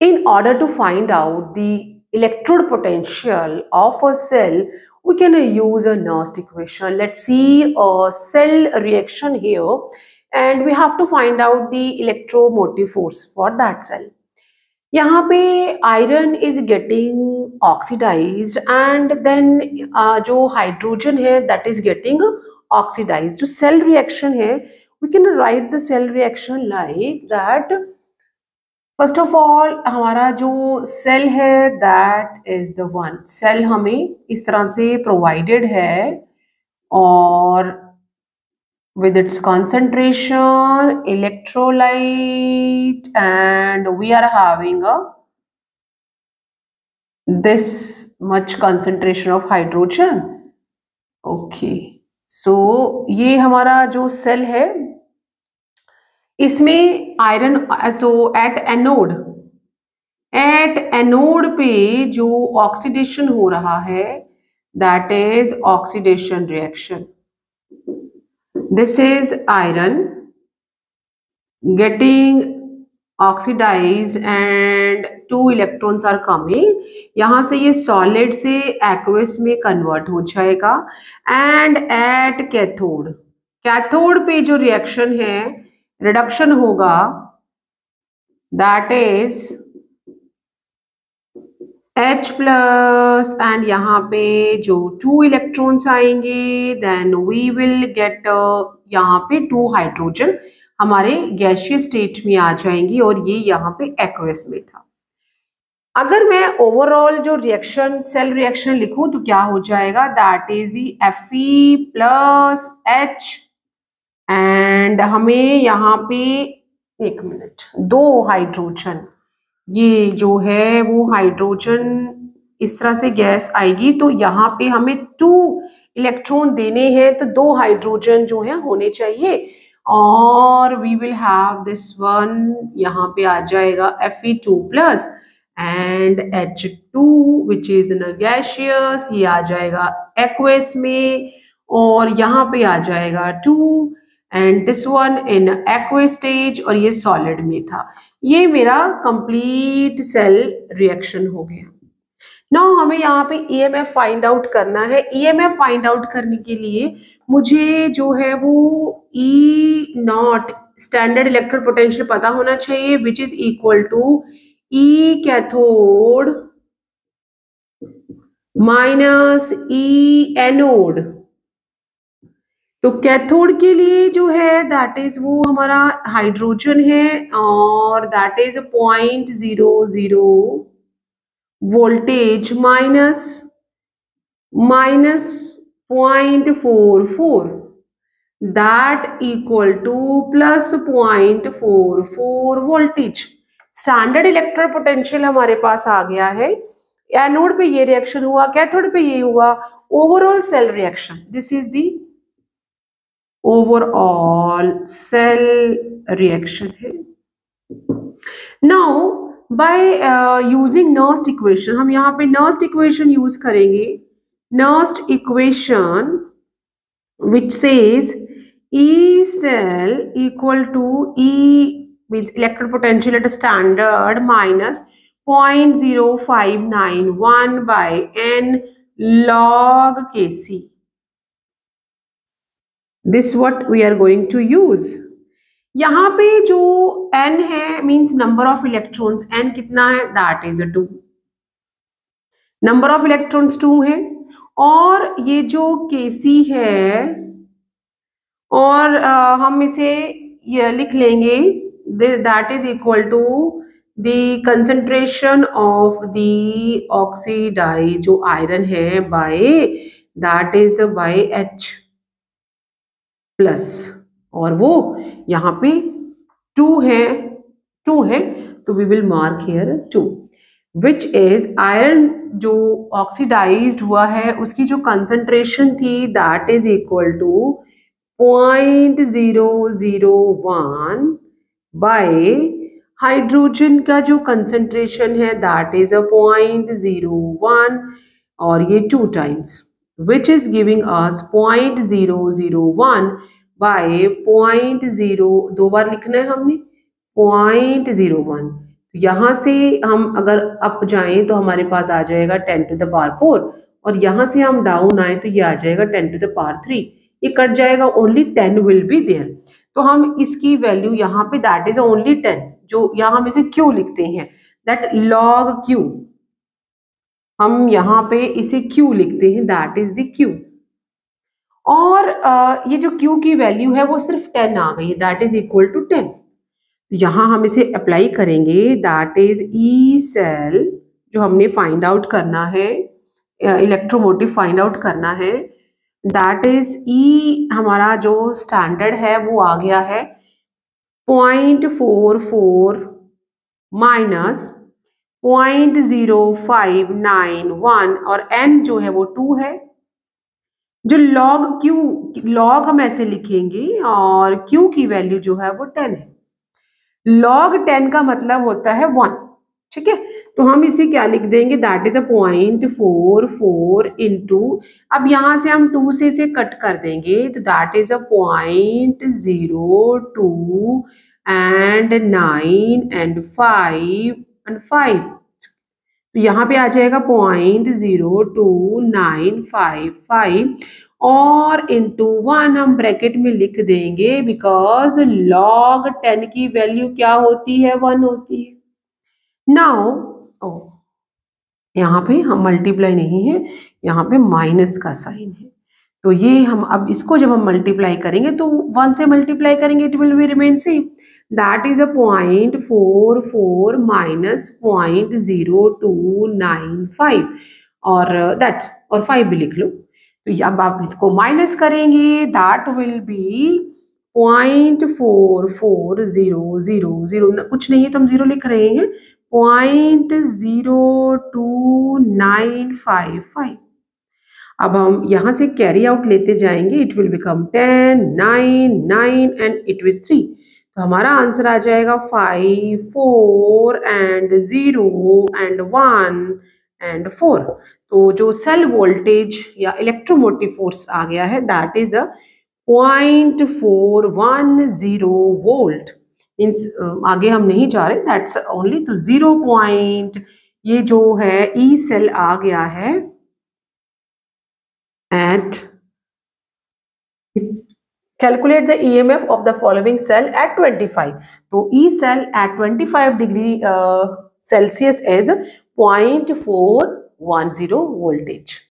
In order to find out the electrode potential of a cell, we can use a Nernst equation. Let's see a cell reaction here, and we have to find out the electromotive force for that cell. यहाँ पे iron is getting oxidised and then जो hydrogen है that is getting oxidised. जो cell reaction है we can write the cell reaction like that. First of all हमारा जो cell है that is the one. Cell हमें इस तरह से प्रोवाइडेड है और with its concentration, electrolyte, and we are having this much concentration of hydrogen. Okay, so ये हमारा जो सेल है इसमें आयरन, so एट एनोड पे जो ऑक्सीडेशन हो रहा है that is oxidation reaction. This is iron getting oxidized and 2 electrons are coming. यहाँ से ये solid से aqueous में convert हो जाएगा. And at cathode पे जो reaction है reduction होगा that is H plus and यहाँ पे जो 2 इलेक्ट्रॉन्स आएंगे देन वी विल गेट यहाँ पे 2 हाइड्रोजन हमारे गैसियस स्टेट में आ जाएंगी और ये यहाँ पे एक्वस में था. अगर मैं ओवरऑल जो रिएक्शन सेल रिएक्शन लिखूं तो क्या हो जाएगा that is Fe plus H and हमें यहाँ पे 1 मिनट 2 हाइड्रोजन, ये जो है वो हाइड्रोजन इस तरह से गैस आएगी तो यहाँ पे हमें 2 इलेक्ट्रॉन देने हैं तो 2 हाइड्रोजन जो है होने चाहिए और we will have this one. यहाँ पे आ जाएगा Fe2 plus and H2 which is in gaseous, ये आ जाएगा एक्वस में और यहाँ पे आ जाएगा 2 and this one in aqueous stage और ये सॉलिड में था. ये मेरा कंप्लीट सेल रिएक्शन हो गया. नाउ हमें यहाँ पे EMF फाइंड आउट करना है. EMF फाइंड आउट करने के लिए मुझे जो है वो E0 स्टैंडर्ड इलेक्ट्रोड पोटेंशियल पता होना चाहिए which is equal to E cathode minus E anode. तो कैथोड के लिए जो है दैट इज वो हमारा हाइड्रोजन है और that is 0.00 voltage minus 0.44 that equal two plus 0.44 voltage. Standard electrode potential हमारे पास आ गया है. एनोड पे ये रिएक्शन हुआ, कैथोड पे ये हुआ. Overall cell reaction, this is the overall cell reaction है. Now by using Nernst equation, हम यहाँ पे Nernst equation use करेंगे. Nernst equation which says E cell equal to E means electrode potential at a standard minus 0.0591 by N log Kc. This what we are going to use. यहाँ पे जो n है means number of electrons. n कितना है that is 2. Number of electrons 2 है और ये जो Kc है और हम इसे ये लिख लेंगे that is equal to the concentration of the oxidise जो आयरन है by that is by H plus और वो यहाँ पे 2 है तो we will mark here 2 which is iron जो ऑक्सीडाइज्ड हुआ है उसकी जो कंसंट्रेशन थी that is equal to 0.001 by hydrogen का जो कंसंट्रेशन है दैट इज 0.01 और ये 2 times which is giving us 0.001 by 0.0 दो बार लिखना है हमने 0.01 तो यहाँ से हम अगर अप जाएं तो हमारे पास आ जाएगा 10 टू द पावर 4, और यहाँ से हम डाउन आए तो ये आ जाएगा 10 टू द पावर 3। ये कट जाएगा, ओनली 10 विल बी देयर। तो हम इसकी वैल्यू यहाँ पे दैट इज ओनली 10, जो यहाँ हम इसे क्यू लिखते हैं, दैट लॉग क्यू, हम यहाँ पे इसे क्यू लिखते हैं, दैट इज द क्यू। और ये जो क्यू की वैल्यू है वो सिर्फ 10 आ गई है, दैट इज इक्वल टू 10। यहाँ हम इसे अप्लाई करेंगे, दैट इज ई सेल जो हमने फाइंड आउट करना है, इलेक्ट्रोमोटिव फाइंड आउट करना है, दैट इज ई हमारा जो स्टैंडर्ड है वो आ गया है 0.44 माइनस 0.0591, और n जो है वो 2 है। जो log q, log हम ऐसे लिखेंगे और q की वैल्यू जो है वो 10 है। log 10 का मतलब होता है 1, ठीक है। तो हम इसे क्या लिख देंगे, दैट इज 0.44 इंटू, अब यहां से हम 2 से इसे कट कर देंगे तो that is 0.02 and 9 and 5 and 5, तो यहाँ पे आ जाएगा 0.02955 और इंटू 1 हम ब्रैकेट में लिख देंगे, बिकॉज log 10 की वैल्यू क्या होती है, 1 होती है। नाउ यहाँ पे हम मल्टीप्लाई नहीं है, यहाँ पे माइनस का साइन है, तो ये हम अब इसको जब हम मल्टीप्लाई करेंगे तो 1 से मल्टीप्लाई करेंगे, it will be remain same, that is 0.44 minus 0.0295, और दैट्स, और 5 भी लिख लो। तो अब आप इसको माइनस करेंगे, दैट विल बी 0.4400, कुछ नहीं है तो हम 0 लिख रहे हैं, 0.02955। अब हम यहाँ से कैरी आउट लेते जाएंगे, it will become 10, 9, 9 and it is 3, तो हमारा आंसर आ जाएगा 5, 4 एंड 0 एंड 1 एंड 4। तो जो सेल वोल्टेज या इलेक्ट्रोमोटिव फोर्स आ गया है, दैट इज 0.410 वोल्ट। मीन्स आगे हम नहीं जा रहे, दैट्स ओनली, तो 0 पॉइंट, ये जो है ई सेल आ गया है at, calculate the EMF of the following cell at 25. तो E cell at 25 degree Celsius is 0.410 voltage.